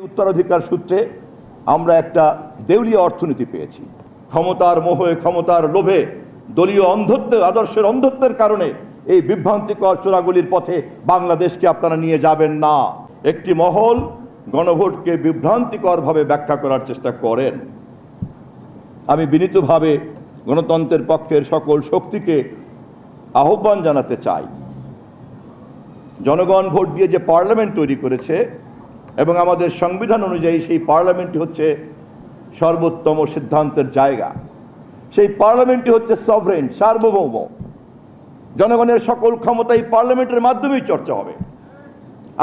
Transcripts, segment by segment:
উত্তরাধিকার সূত্রে আমরা একটা দেউলিয়া অর্থনীতি পেয়েছি। ক্ষমতার মোহে, ক্ষমতার লোভে, দলীয় অন্ধত্বের, আদর্শের অন্ধত্বের কারণে এই বিভ্রান্তিকর চোরাগুলির পথে বাংলাদেশকে আপনারা নিয়ে যাবেন না। একটি মহল গণভোটকে বিভ্রান্তিকরভাবে ব্যাখ্যা করার চেষ্টা করেন। আমি বিনীতভাবে গণতন্ত্রের পক্ষের সকল শক্তিকে আহ্বান জানাতে চাই, জনগণ ভোট দিয়ে যে পার্লামেন্ট তৈরি করেছে এবং আমাদের সংবিধান অনুযায়ী সেই পার্লামেন্টই হচ্ছে সর্বোত্তম সিদ্ধান্তের জায়গা। সেই পার্লামেন্টই হচ্ছে সভরেন, সার্বভৌম। জনগণের সকল ক্ষমতা এই পার্লামেন্টের মাধ্যমেই চর্চা হবে।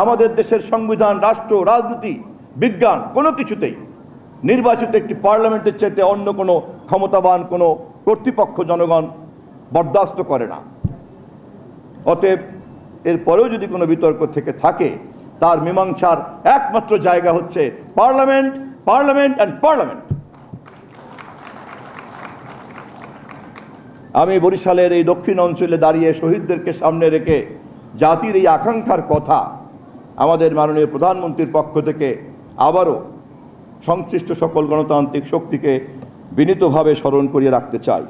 আমাদের দেশের সংবিধান, রাষ্ট্র, রাজনীতি, বিজ্ঞান কোনো কিছুতেই নির্বাচিত একটি পার্লামেন্টের চাইতে অন্য কোনো ক্ষমতাবান কোনো কর্তৃপক্ষ জনগণ বরদাস্ত করে না। অতএব এরপরেও যদি কোনো বিতর্ক থেকে থাকে, তার মীমাংসার একমাত্র জায়গা হচ্ছে পার্লামেন্ট, পার্লামেন্ট অ্যান্ড পার্লামেন্ট। আমি বরিশালের এই দক্ষিণ অঞ্চলে দাঁড়িয়ে শহীদদেরকে সামনে রেখে জাতির এই আকাঙ্ক্ষার কথা আমাদের মাননীয় প্রধানমন্ত্রীর পক্ষ থেকে আবারও সংশ্লিষ্ট সকল গণতান্ত্রিক শক্তিকে বিনীতভাবে স্মরণ করিয়ে রাখতে চাই।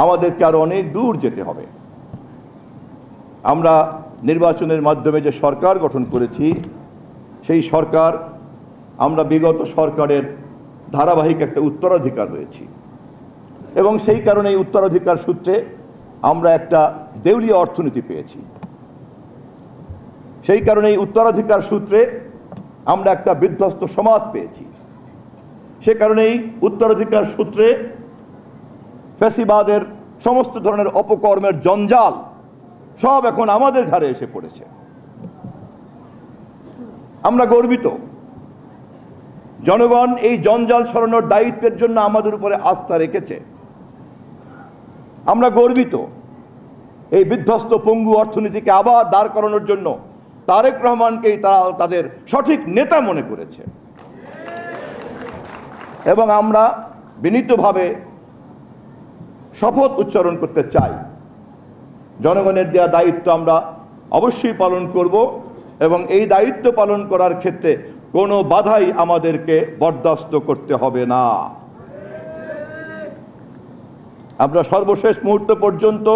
আমাদেরকে আরও অনেক দূর যেতে হবে। আমরা নির্বাচনের মাধ্যমে যে সরকার গঠন করেছি, সেই সরকার, আমরা বিগত সরকারের ধারাবাহিক একটা উত্তরাধিকার রয়েছি এবং সেই কারণে এই উত্তরাধিকার সূত্রে আমরা একটা দেউলিয়া অর্থনীতি পেয়েছি। সেই কারণে এই উত্তরাধিকার সূত্রে আমরা একটা বিধ্বস্ত সমাজ পেয়েছি। সে কারণেই উত্তরাধিকার সূত্রে ফ্যাসিবাদের সমস্ত ধরনের অপকর্মের জঞ্জাল সব এখন আমাদের ঘাড়ে এসে পড়েছে। আমরা গর্বিত। জনগণ এই জঞ্জাল সরানোর দায়িত্বের জন্য আমাদের উপরে আস্থা রেখেছে। আমরা গর্বিত এই বিধ্বস্ত পঙ্গু অর্থনীতিকে আবার দাঁড় করানোর জন্য তারেক রহমানকেই তারা তাদের সঠিক নেতা মনে করেছে এবং আমরা বিনীতভাবে শপথ উচ্চারণ করতে চাই, জনগণের দেওয়া দায়িত্ব আমরা অবশ্যই পালন করব এবং এই দায়িত্ব পালন করার ক্ষেত্রে কোনো বাধাই আমাদেরকে বরদাস্ত করতে হবে না। আমরা সর্বশেষ মুহূর্ত পর্যন্ত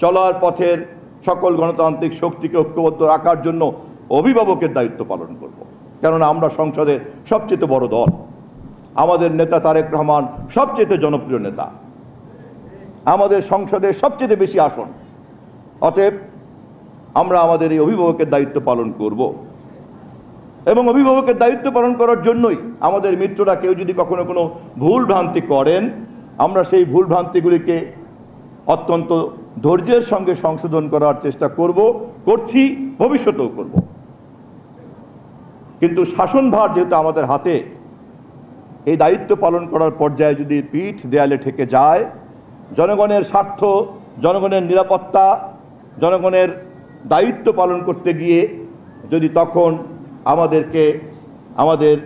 চলার পথের সকল গণতান্ত্রিক শক্তিকে ঐক্যবদ্ধ রাখার জন্য অভিভাবকের দায়িত্ব পালন করব। কেননা আমরা সংসদের সবচেয়ে বড় দল, আমাদের নেতা তারেক রহমান সবচেয়ে জনপ্রিয় নেতা, আমাদের সংসদে সবচেয়ে বেশি আসন। অতএব আমরা আমাদের এই অভিভাবকের দায়িত্ব পালন করব এবং অভিভাবকের দায়িত্ব পালন করার জন্যই আমাদের মিত্ররা কেউ যদি কখনো কোনো ভুল ভ্রান্তি করেন, আমরা সেই ভুল ভ্রান্তিগুলিকে অত্যন্ত ধৈর্যের সঙ্গে সংশোধন করার চেষ্টা করছি, ভবিষ্যতেও করব। কিন্তু শাসনভার যেহেতু আমাদের হাতে, এই দায়িত্ব পালন করার পর্যায়ে যদি পিঠ দেয়ালে ঠেকে যায়, জনগণের স্বার্থ, জনগণের নিরাপত্তা, জনগণের দায়িত্ব পালন করতে গিয়ে যদি তখন আমাদেরকে আমাদের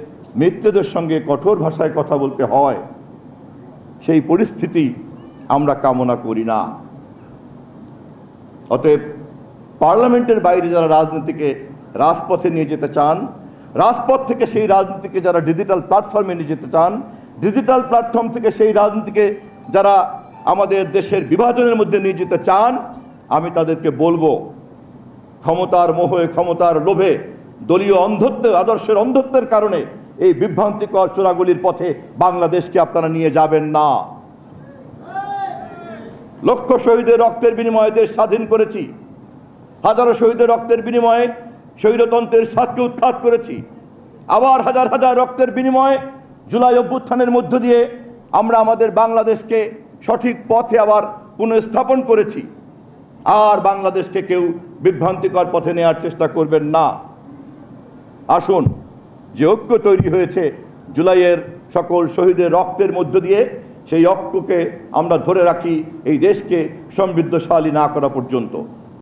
মিত্রদের সঙ্গে কঠোর ভাষায় কথা বলতে হয়, সেই পরিস্থিতি আমরা কামনা করি না। অতএব পার্লামেন্টের বাইরে যারা রাজনীতিকে রাজপথে নিয়ে যেতে চান, রাজপথ থেকে সেই রাজনীতিকে যারা ডিজিটাল প্ল্যাটফর্মে নিয়ে যেতে চান, ডিজিটাল প্ল্যাটফর্ম থেকে সেই রাজনীতিকে যারা আমাদের দেশের বিভাজনের মধ্যে নিয়ে যেতে চান, আমি তাদেরকে বলবো, ক্ষমতার মোহে, ক্ষমতার লোভে, দলীয় অন্ধত্বের, আদর্শের অন্ধত্বের কারণে এই বিভ্রান্তিকর চোরাগুলির পথে বাংলাদেশকে আপনারা নিয়ে যাবেন না। লক্ষ শহীদের রক্তের বিনিময়ে দেশ স্বাধীন করেছি, হাজারো শহীদের রক্তের বিনিময়ে স্বৈরতন্ত্রের স্বাদকে উৎখাত করেছি, আবার হাজার হাজার রক্তের বিনিময়ে জুলাই অভ্যুত্থানের মধ্য দিয়ে আমরা আমাদের বাংলাদেশকে সঠিক পথে আবার পুনঃস্থাপন করেছি। আর বাংলাদেশকে কেউ বিভ্রান্তিকর পথে নেওয়ার চেষ্টা করবেন না। আসুন, যে ঐক্য তৈরি হয়েছে জুলাইয়ের সকল শহীদের রক্তের মধ্য দিয়ে, সেই ঐক্যকে আমরা ধরে রাখি এই দেশকে সমৃদ্ধশালী না করা পর্যন্ত।